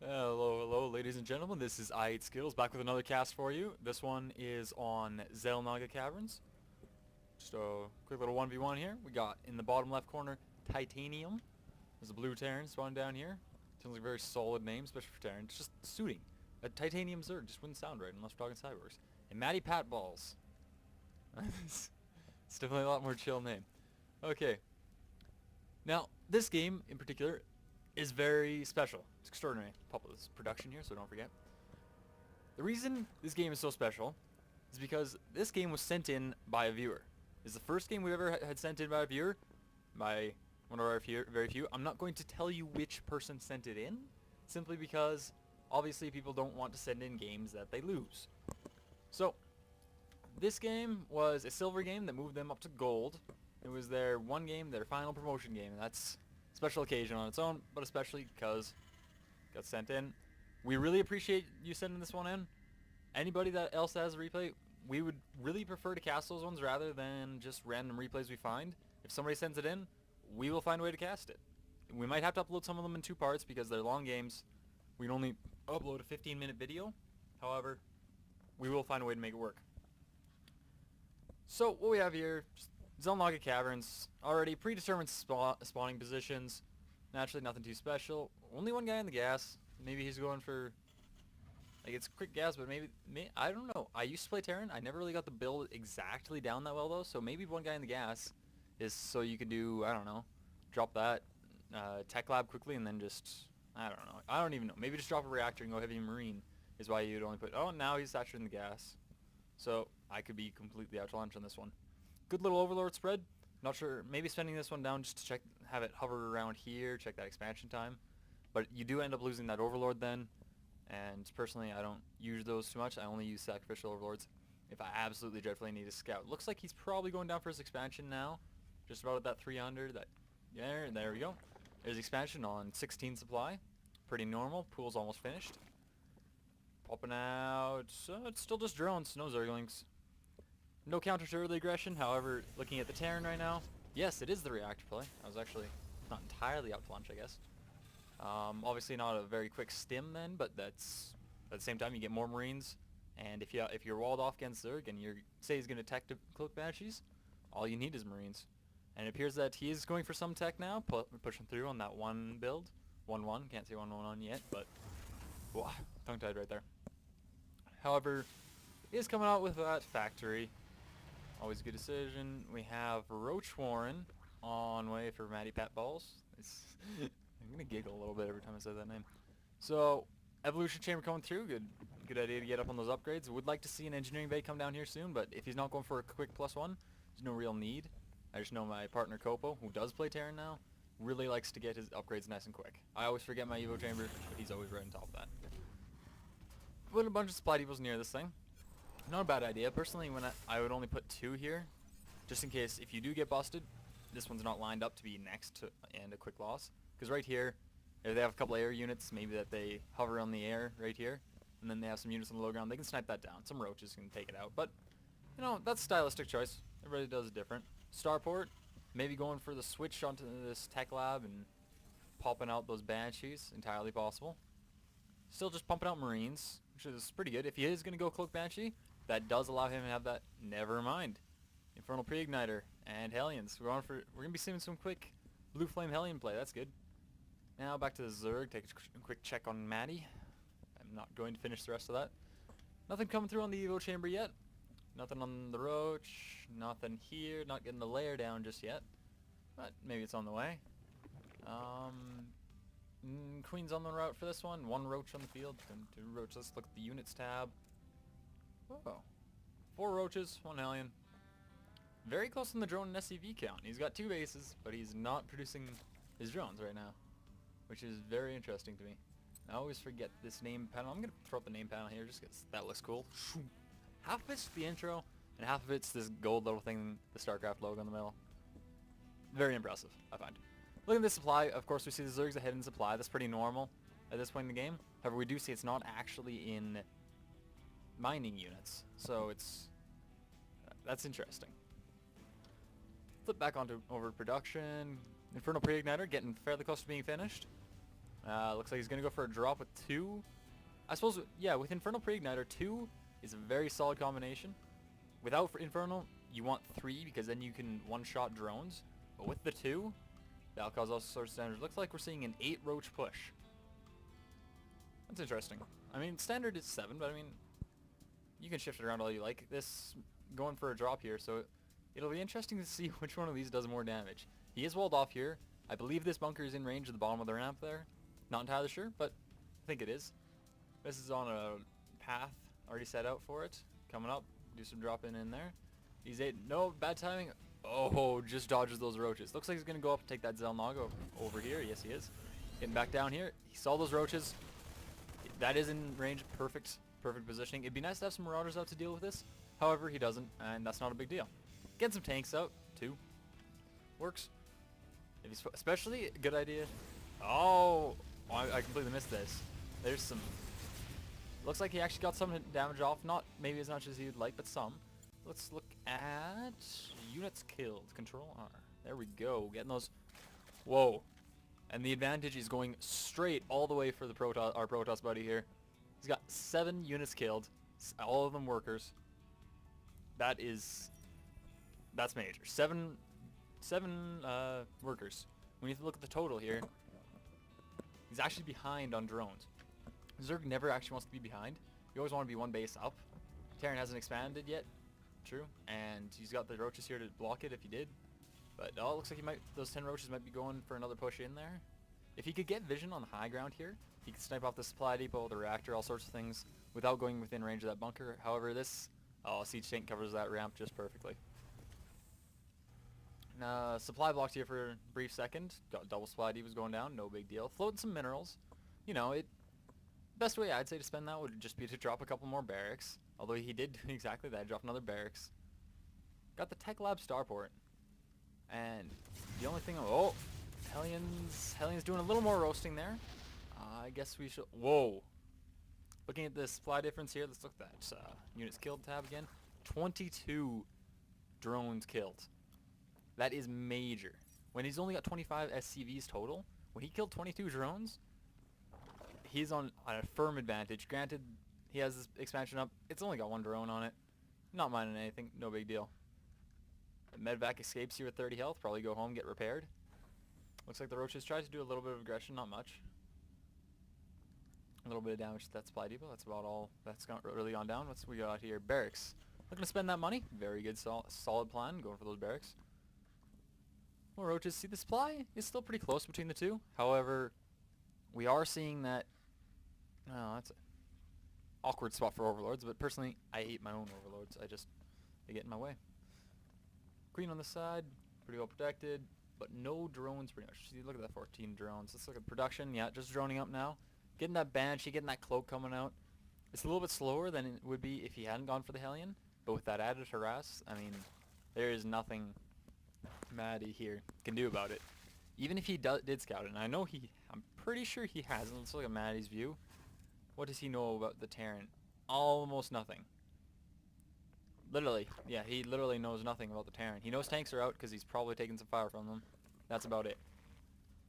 Hello, ladies and gentlemen. This is i8skittles back with another cast for you. This one is on xel'naga caverns. Just a quick little 1v1 here. We got in the bottom left corner Titanium. There's a blue Terran spawning down here. Sounds like a very solid name, especially for Terran. It's just suiting. A Titanium Zerg just wouldn't sound right unless we're talking cyborgs. And MattyPatBals. It's definitely a lot more chill name. Okay. Now, this game in particular is very special. It's extraordinary. Pop this production here, so don't forget. The reason this game is so special is because this game was sent in by a viewer. It's the first game we've ever had sent in by a viewer, by one of our very few. I'm not going to tell you which person sent it in, simply because obviously people don't want to send in games that they lose. So, this game was a silver game that moved them up to gold. It was their one game, their final promotion game, and that's a special occasion on its own, but especially because it got sent in. We really appreciate you sending this one in. Anybody that else has a replay, we would really prefer to cast those ones rather than just random replays we find. If somebody sends it in, we will find a way to cast it. We might have to upload some of them in 2 parts because they're long games. We can only upload a 15-minute video. However, we will find a way to make it work. So what we have here, xel'naga caverns, already predetermined spawning positions. Naturally, nothing too special. Only one guy in the gas. Maybe he's going for, like, it's quick gas, but maybe I don't know. I used to play Terran. I never really got the build exactly down that well though. So maybe one guy in the gas is so you could do, I don't know, drop that tech lab quickly and then just, I don't know. I don't even know. Maybe just drop a reactor and go heavy marine is why you'd only put. Oh, now he's saturated in the gas. So I could be completely out to lunch on this one. Good little overlord spread. Not sure, maybe spending this one down just to check, have it hover around here, check that expansion time. But you do end up losing that overlord then. And personally, I don't use those too much. I only use sacrificial overlords if I absolutely dreadfully need a scout. Looks like he's probably going down for his expansion now. Just about at that 300. There we go. There's expansion on 16 supply. Pretty normal. Pool's almost finished. Popping out. So it's still just drones, no zerglings. No counter to early aggression, however, looking at the Terran right now, yes, it is the reactor play. I was actually not entirely out to lunch, I guess. Obviously not a very quick stim then, but that's, at the same time, you get more Marines, and if you're walled off against Zerg, and you say he's going to tech to cloak Banshees, all you need is Marines. And it appears that he is going for some tech now, pushing through on that one build. 1-1, can't say 1-1 yet, but, whoa, tongue-tied right there. However, he is coming out with that factory. Always a good decision. We have Roach Warren on way for MattyPatBals. I'm gonna giggle a little bit every time I say that name. So, Evolution Chamber coming through. Good idea to get up on those upgrades. Would like to see an Engineering Bay come down here soon, but if he's not going for a quick +1, there's no real need. I just know my partner Copo, who does play Terran now, really likes to get his upgrades nice and quick. I always forget my Evo Chamber, but he's always right on top of that. Put a bunch of supply depots near this thing. Not a bad idea. Personally, when I would only put 2 here, just in case if you do get busted, this one's not lined up to be next to and a quick loss. Because right here, if they have a couple air units, maybe that they hover on the air right here, and then they have some units on the low ground, they can snipe that down. Some roaches can take it out, but you know, that's a stylistic choice. Everybody does it different. Starport, maybe going for the switch onto this tech lab and popping out those Banshees, entirely possible. Still just pumping out Marines, which is pretty good. If he is going to go cloak Banshee, that does allow him to have that. Never mind. Infernal Pre-Igniter and Hellions. We're gonna be seeing some quick Blue Flame Hellion play. That's good. Now back to the Zerg. Take a quick check on Matty. I'm not going to finish the rest of that. Nothing coming through on the Evo Chamber yet. Nothing on the Roach. Nothing here. Not getting the layer down just yet. But maybe it's on the way. Queen's on the route for this one. 1 Roach on the field. 2 Roach. Let's look at the units tab. Oh. 4 Roaches, 1 Hellion. Very close on the drone and SCV count. He's got 2 bases, but he's not producing his drones right now, which is very interesting to me. I always forget this name panel. I'm going to throw up the name panel here just because that looks cool. Half of it's the intro, and half of it's this gold little thing, the StarCraft logo in the middle. Very impressive, I find. Look at this supply. Of course, we see the Zergs ahead in supply. That's pretty normal at this point in the game. However, we do see it's not actually in mining units, so that's interesting. Flip back onto over production. Infernal Pre-Igniter getting fairly close to being finished. Looks like he's going to go for a drop with 2. I suppose, yeah, with Infernal Pre-Igniter, 2 is a very solid combination. Without Infernal, you want 3 because then you can one-shot drones. But with the 2, that'll cause all sorts of damage. Looks like we're seeing an 8 roach push. That's interesting. I mean, standard is 7, but I mean, you can shift it around all you like. This going for a drop here, so it'll be interesting to see which one of these does more damage. He is walled off here. I believe this bunker is in range of the bottom of the ramp there. Not entirely sure, but I think it is. This is on a path already set out for it. Coming up, do some dropping in there. He's 8. No, bad timing. Oh, just dodges those roaches. Looks like he's going to go up and take that xel'naga over here. Yes, he is. Getting back down here. He saw those roaches. That is in range. Perfect positioning. It'd be nice to have some marauders out to deal with this. However, he doesn't, and that's not a big deal. Get some tanks out, too. Works. If he's especially a good idea. Oh, I completely missed this. There's some. Looks like he actually got some damage off. Not maybe as much as he'd like, but some. Let's look at units killed. Control R. There we go. Getting those. Whoa. And the advantage is going straight all the way for the our Protoss buddy here. He's got 7 units killed. All of them workers. That's major. 7 workers. When you look at the total here, he's actually behind on drones. Zerg never actually wants to be behind. You always want to be one base up. Terran hasn't expanded yet. True. And he's got the roaches here to block it if he did. But it looks like he might. Those 10 roaches might be going for another push in there. If he could get vision on the high ground here, he could snipe off the supply depot, the reactor, all sorts of things without going within range of that bunker. However, this siege tank covers that ramp just perfectly. Supply blocked here for a brief second. Got double supply depots going down. No big deal. Floating some minerals. You know, best way I'd say to spend that would just be to drop a couple more barracks. Although he did do exactly that. Drop another barracks. Got the Tech Lab starport. And the only thing... Oh! Hellions doing a little more roasting there. I guess we should... Whoa! Looking at the supply difference here, let's look at that units killed tab again. 22 drones killed. That is major. When he's only got 25 SCVs total, when he killed 22 drones, he's on a firm advantage. Granted, he has this expansion up. It's only got 1 drone on it. Not minding anything. No big deal. The medvac escapes here with 30 health. Probably go home, get repaired. Looks like the roaches tried to do a little bit of aggression. Not much. A little bit of damage to that supply depot. That's about all that's really gone down. What's we got here? Barracks. Looking to spend that money. Very good, solid plan. Going for those barracks. More roaches. See, the supply is still pretty close between the two. However, we are seeing that... Oh, that's an awkward spot for overlords. But personally, I hate my own overlords. They get in my way. Queen on the side. Pretty well protected. But no drones pretty much. See, look at that 14 drones. Let's look at production. Yeah, just droning up now. Getting that Banshee, getting that cloak coming out. It's a little bit slower than it would be if he hadn't gone for the Hellion. But with that added harass, I mean, there is nothing Matty here can do about it. Even if he did scout it, and I'm pretty sure he hasn't. Let's look at Matty's view. What does he know about the Terran? Almost nothing. Literally, yeah, he literally knows nothing about the Terran. He knows tanks are out because he's probably taking some fire from them. That's about it.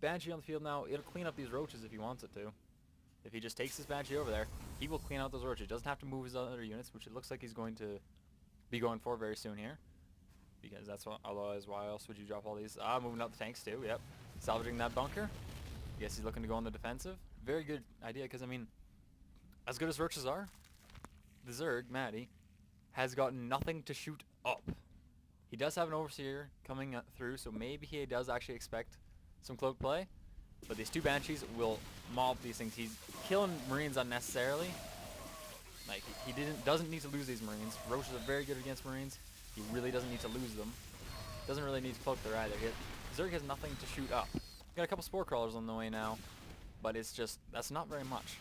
Banshee on the field now. It'll clean up these roaches if he wants it to. If he just takes his Banshee over there, he will clean out those roaches. Doesn't have to move his other units, which it looks like he's going to be going for very soon here. Because that's what, otherwise why else would you drop all these? Moving out the tanks too, yep. Salvaging that bunker. Guess he's looking to go on the defensive. Very good idea, because I mean, as good as roaches are, the Zerg, Matty, has got nothing to shoot up. He does have an Overseer coming through, so maybe he does actually expect some cloak play. But these 2 Banshees will mob these things. He's killing Marines unnecessarily. Like, he doesn't need to lose these Marines. Roaches are very good against Marines. He really doesn't need to lose them. Doesn't really need to cloak there either. Zerg has nothing to shoot up. Got a couple Spore Crawlers on the way now. But it's just, that's not very much.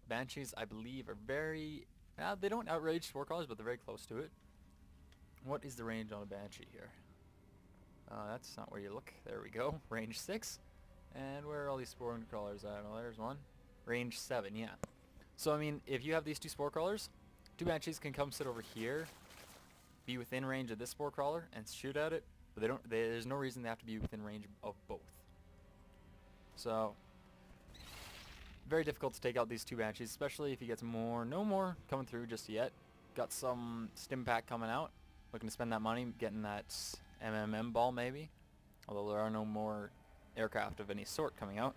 Banshees, I believe, are very... they don't outrage Spore Crawlers, but they're very close to it. What is the range on a Banshee here? That's not where you look. There we go. Range 6. And where are all these Spore Crawlers at? Oh, there's one. Range 7, yeah. So, I mean, if you have these 2 Spore Crawlers, 2 Banshees can come sit over here, be within range of this Spore Crawler, and shoot at it. But there's no reason they have to be within range of both. So, Very difficult to take out these 2 Banshees, especially if he gets more. No more coming through just yet. Got some stim pack coming out. Looking to spend that money, getting that MMM ball maybe. Although there are no more aircraft of any sort coming out.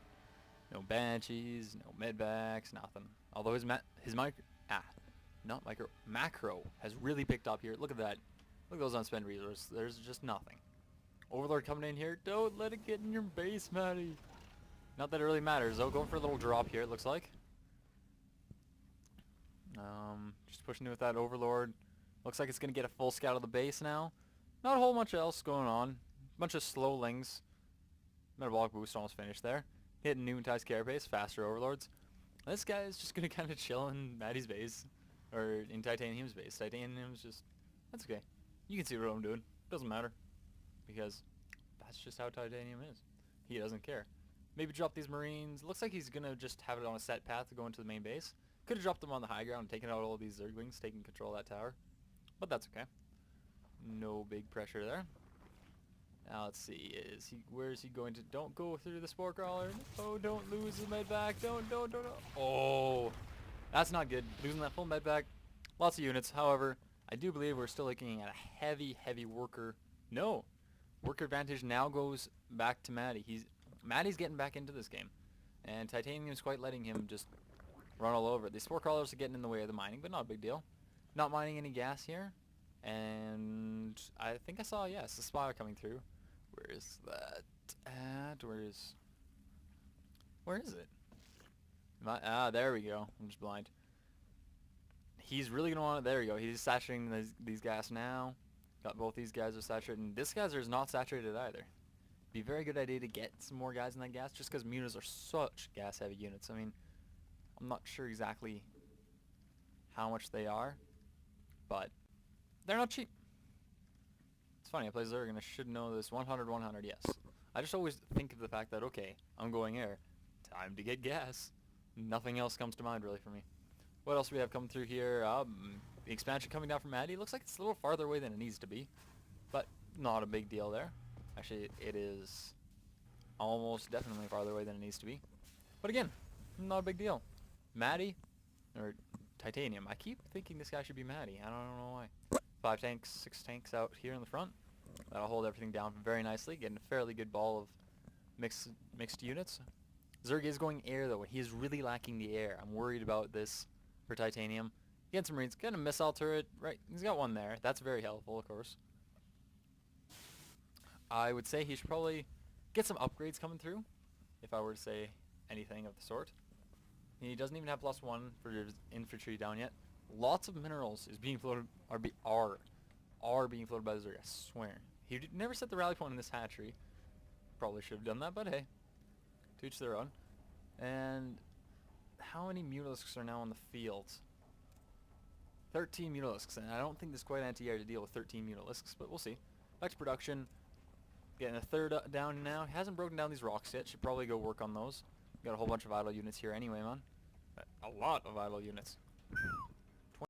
No Banshees, no medvacs, nothing. Although his macro has really picked up here. Look at that. Look at those unspent resources. There's just nothing. Overlord coming in here. Don't let it get in your base, Matty. Not that it really matters though. Going for a little drop here, it looks like. Just pushing in with that Overlord. Looks like it's going to get a full scout of the base now. Not a whole bunch else going on. Bunch of slowlings. Metabolic boost almost finished there. Hitting Newentize carapace, faster Overlords. This guy is just going to kind of chill in Matty's base. Or in Titanium's base. Titanium's just... That's okay. You can see what I'm doing. Doesn't matter. Because that's just how Titanium is. He doesn't care. Maybe drop these Marines. Looks like he's going to just have it on a set path to go into the main base. Could have dropped them on the high ground and taken out all of these Zerglings, taking control of that tower. But that's okay. No big pressure there. Now let's see. Where is he going to? Don't go through the Spore Crawler. Oh, don't lose the medvac. Don't. Oh, that's not good. Losing that full medvac. Lots of units. However, I do believe we're still looking at a heavy worker. No. Worker advantage now goes back to Matty. Matty's getting back into this game. And Titanium's quite letting him just run all over. The Spore Crawlers are getting in the way of the mining, but not a big deal. Not mining any gas here. And I think I saw, yes, the spire coming through. Where is that at? Where is it? There we go. I'm just blind. He's really going to want it. There we go. He's saturating these gas now. Got both these guys are saturated. And this guy's is not saturated either. Be a very good idea to get some more guys in that gas, just because mutas are such gas-heavy units. I mean, I'm not sure exactly how much they are, but they're not cheap. It's funny, I play Zerg and I should know this. 100, 100, yes. I just always think of the fact that, okay, I'm going air. Time to get gas. Nothing else comes to mind, really, for me. What else do we have coming through here? The expansion coming down from Matty. Looks like it's a little farther away than it needs to be, but not a big deal there. Actually, it is almost definitely farther away than it needs to be. But again, not a big deal. Matty, or Titanium. I keep thinking this guy should be Matty. I don't know why. 5 tanks, 6 tanks out here in the front. That'll hold everything down very nicely. Getting a fairly good ball of mixed units. Zerg is going air though. He is really lacking the air. I'm worried about this for Titanium. Getting some Marines. Getting a missile turret. Right, he's got one there. That's very helpful, of course. I would say he should probably get some upgrades coming through, if I were to say anything of the sort. He doesn't even have +1 for his infantry down yet. Lots of minerals is being floated, are being floated by the Zerg, I swear. He never set the rally point in this hatchery. Probably should have done that, but hey. To each their own. And how many Mutalisks are now on the field? 13 Mutalisks, and I don't think there's quite anti-air to deal with 13 Mutalisks, but we'll see. Back to production. Getting a third down now. He hasn't broken down these rocks yet. Should probably go work on those. Got a whole bunch of idle units here anyway, man. A lot of idle units.